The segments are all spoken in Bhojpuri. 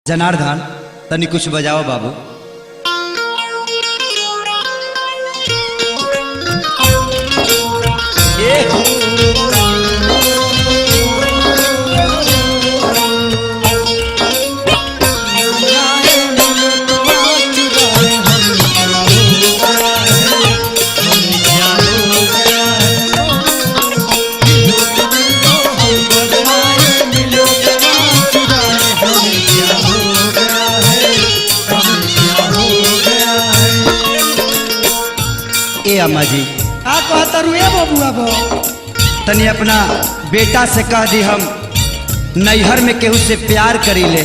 जनार्दन तनी कुछ बजाओ बाबू। अम्मा जी का कहता रुए बबुआ बो तनी अपना बेटा से कह दी हम नैहर में केहू से प्यार करी ले,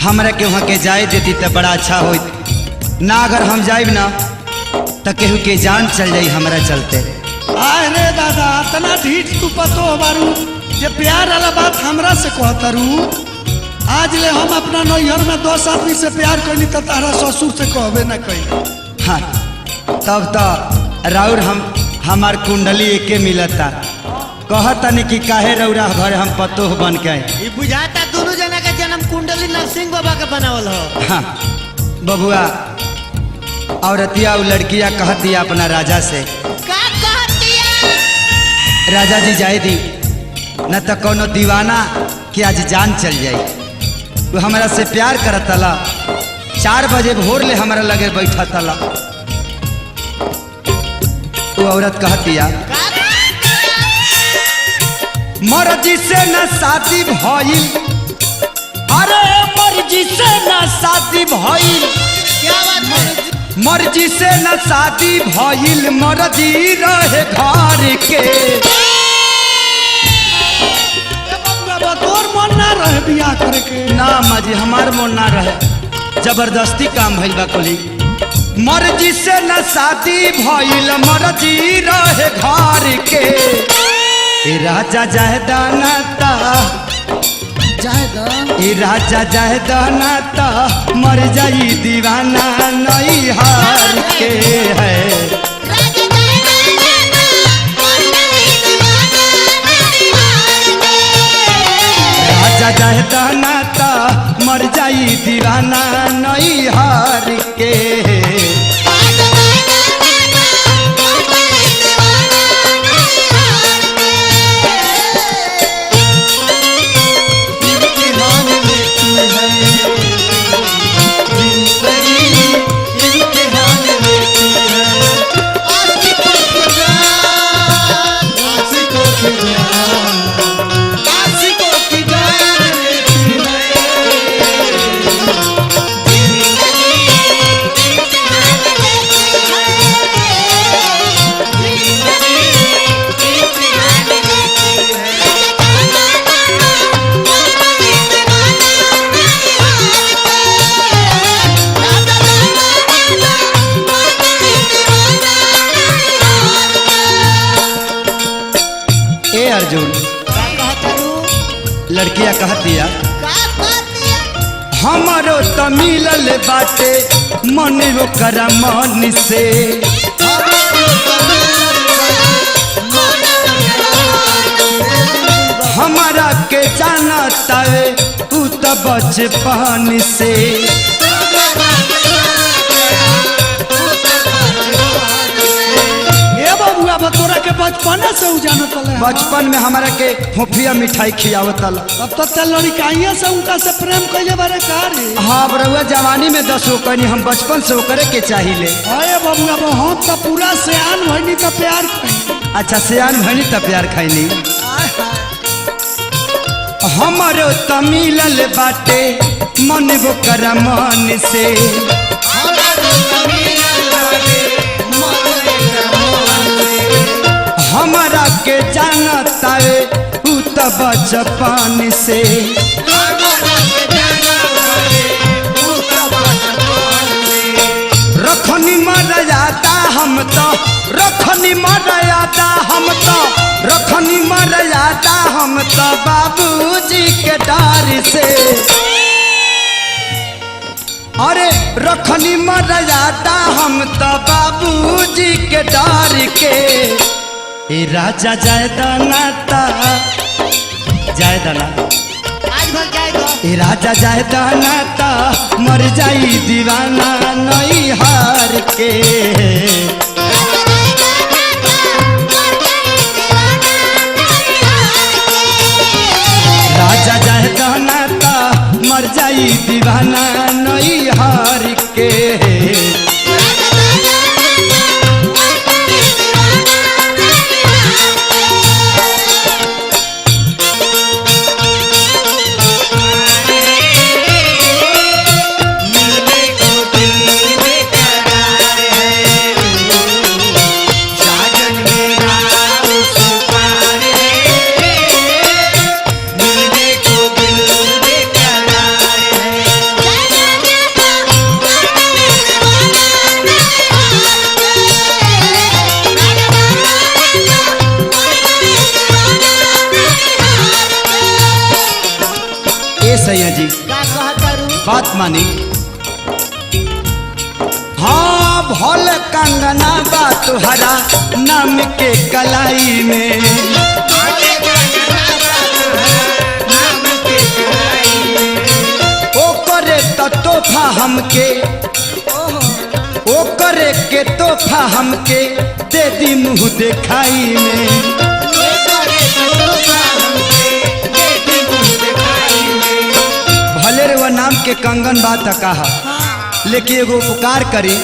हमरा के वहाँ के जाए देती तो बड़ा अच्छा होत ना। अगर हम जाइब ना तो केहू के जान चल जाई हमरा चलते। आए रे दादा तना ढीठ तू पतो बारू जे प्यार वाला बात हमरा से कहता रू। आज ले हम अपना नैहर में 10 आदमी से प्यार कैली तो तारा ससुर से कहबे ना कैली। हाँ तब तो राउर हमार कुंडली एके मिलता। कहतनी कि काहे रौरा घर हम पतोह बन के ये बुझाता दोनों जना का जन्म कुंडली नरसिंह बाबा का बनावल हो। हाँ बबुआ औरतिया और लड़किया कहतिया अपना राजा से, का कहतिया? राजा जी जाए दी न तो कोनो दीवाना कि आज जान चल जाई। वो हमरा से प्यार करतला, 4 बजे भोर ले हमरा लगे बैठा तला। वो औरत कहतिया मर्जी से न शादी भइल, अरे मर्जी से न शादी भइल, क्या बात है? मर्जी से न शादी भइल, मर्जी रहे घर के। बबुआ तोर मन ना रहे बियाह करे के? ना माजी हमार मन ना रहे, जबरदस्ती काम भइल बा कोली। मर्जी से न शादी भइल, मर्जी रहे घर के। ए राजा जायदाना ता ए राजा जायदाना ता मर जाई दीवाना नहीं हार के है। राजा जायदाना ता मर जाई दीवाना नहीं हार के। अर्जुन लड़किया कहतिया हमारो त मिलल बाटे मन ओकरा मन से। हमारा के जानता है तू तो बचपन से। तोरा के बचपन से जानत रहे? बचपन में हमारा के फोफिया मिठाई खियावत। अब तो लड़काइया से उनका से प्रेम कैले बारे कार। हाँ बरुआ जवानी में 10 कनी हम बचपन से ओकरे के चाहिए। अरे बबुआ हम तो पूरा सियान भइनी तो प्यार खैनी। अच्छा सियान भइनी तो प्यार खैनी। हमारो त मिलल बाटे मन ओकरा मन से। हमारा के जानता है तू तो बचपन से। रखनी मर्यादा हम तो रखनी मर्यादा हम तो रखनी मर्यादा हम तो बाबूजी के डर से। अरे रखनी मर्यादा हम तो बाबूजी के डर के। ए राजा जायदाना ता जायदाना आज भर जाएगा ए राजा जाए दाना ता मर जाई दीवाना नई हार के। राजा जाए दाना ता मर जाई दीवाना नई हार के। सैया जी का कहतारू बात मानी। हाँ भोल कंगना बा तुहरा नाम के कलाई में। ओ करे तो तोहफा हमके, ओ करे के तोहफा हमके दे दी मुँह देखाई में। भले वो नाम के कंगन बात कहा, लेकिन एगो उपकार करी,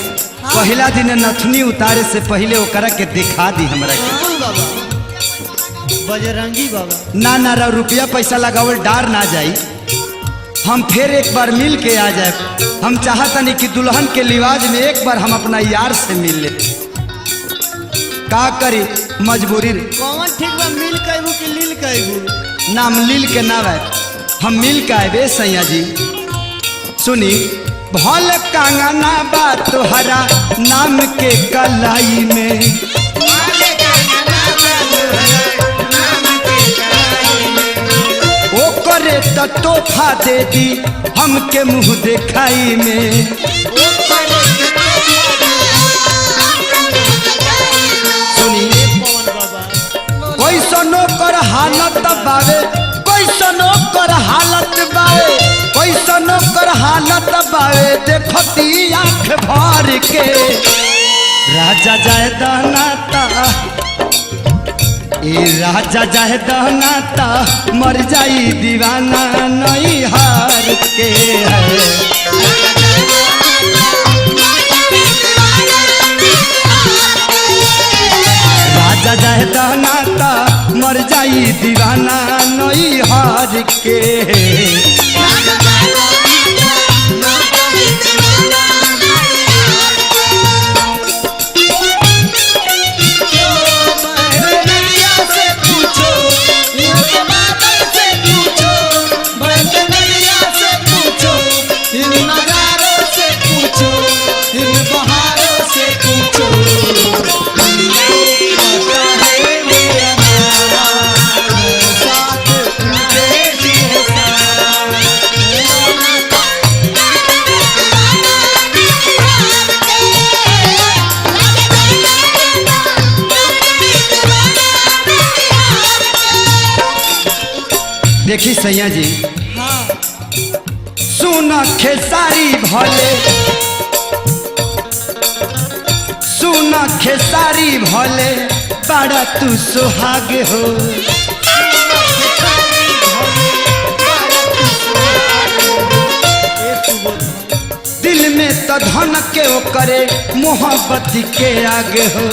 पहला दिन नथुनी उतारे से पहले ओकरा के दिखा दी हमरा के। बजरंगी बाबा ना ना रुपया पैसा लगावल डार ना जाई, हम फिर एक बार मिल के आ जाए। हम चाहतनी कि दुल्हन के लिवाज में एक बार हम अपना यार से मिल ले। का करी मजबूरी कौन ठीक बा, मिल कहबू कि लील कहबू? नाम लील के ना है, हम मिल के आए सैया जी। सुनी भोल कांगना बा तुहरा नाम के कलाई में। ओ करे तो तोहफा दे दी हमके मुँह देखाई में। सुनी कैसनो कर हालत बावे, कैसनो कर हालत बावे, कैसनो कर हालत बावे देखती आँख भर के। राजा जाए दाना ता, ए राजा जाए दाना ता मर जाई दीवाना नई हार के। राजा जाए दाना ता मर जाई दीवाना नई हार के। देखी सैया जी, सुन खेसारी भले, सुन खेसारी भले बड़ा तू सुहाग हो। दिल में तो धन के ओ करे मोहब्बत के आगे हो।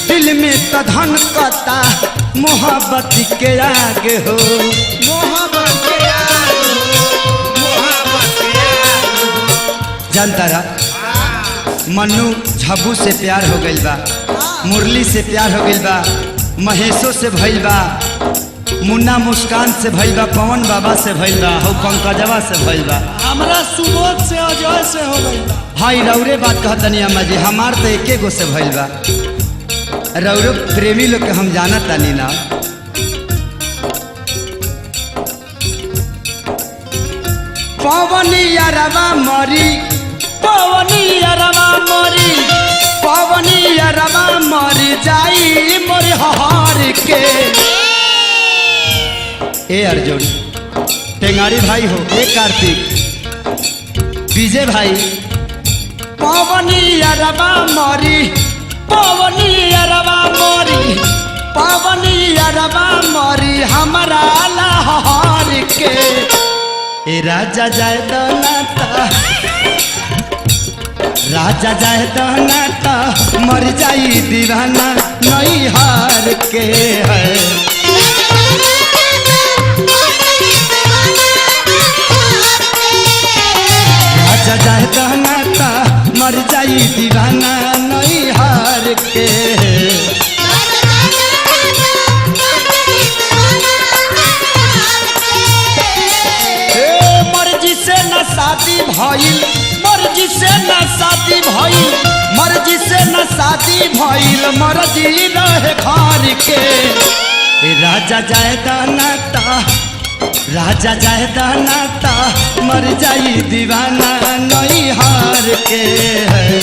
दिल में तो धन कता मोहब्बत के आगे हो। जानता रहा मन्नू झब्बू से प्यार हो गइल बा, मुरली से प्यार हो गइल बा, महेशो से भइल बा, मुन्ना मुस्कान से भइल बा, पवन बाबा से भइल बा, हो पंकजवा से भइल बा, हमरा सुबोध से अजय से हो गइल बा। हाँ रौरे बात कहतनी अम्मा जी, हमार तो एके गो से भइल बा। रौरो प्रेमी लोग के हम जानत तानी ना। पवनी अरवा मरी, पवनी अरवा मरी, पवनी अरवा मरी जाई मोर हार के। ए अर्जुन टेंगारी भाई हो, ए कार्तिक, विजय भाई, पवनी अरबा मोरी, पवनी अरबा मोरी, पवनी अरबा मोरी हमारा लाहौर के। ए राजा जाए दनाता, राजा जाए दनाता मर जाई दीवाना नहीं हार के है। राजा जाए दनाता मर जाई दीवाना नहीं हार के। मर्जी से न शादी भइल, मर्जी से न शादी भइल, मर्जी से न शादी भइल, मर्जी रहे घर के। राजा जाए दनाता, राजा जाए दनाता मर जाई दीवाना नहीं हार के है।